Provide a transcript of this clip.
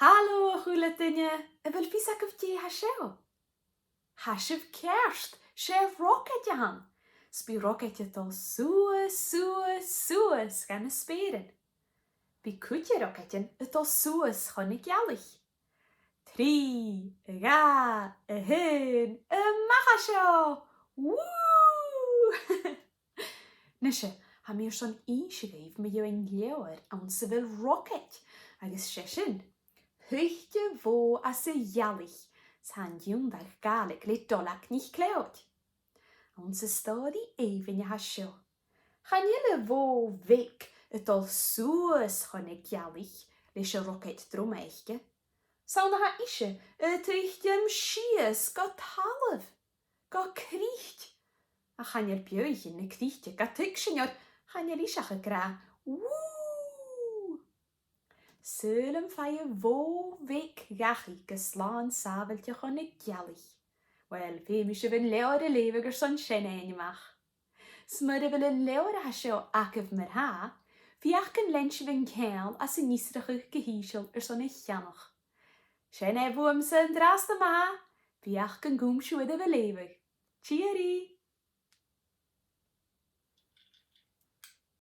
Hallo, chula duine, a bhfuil fi a goh dé ha seo. Ha sibh cearst, sé rocketja han. Spi rocketja dul suas gan na spéirin. Bi cúte rocketjan a dul suas chonig gealich. Trí, a ga, a hun, a macha seo. Woo! Nishe, ha mir son inschreef me jo in leeuwer an se wil rocket, agus sesin. Huchte wo as se jallig, san jundach galig lit dolak nicht kleot. Onze stadi even je hasjo. Gaan jelle wo wik het al soes chonig jallig, lisje rocket drom eichke. Sauna ha isje, het richtjem schies, got half, got kriecht. A gaan je bjuich in de kriechtje, got tiksenjor, gaan je rische gra. Woe! Sulem faie wo wik gachi geslaan saveltje chonig jallig. Wel, fi misje vin leore leviger son shenene mach. Smudde wil een leore hasjo akkev mer ha, fi achken lensje vin keil as een nisrige gehiesel son jannog. Shene woem se draste ma, fi achken goom schuide wel levig. Cheerie!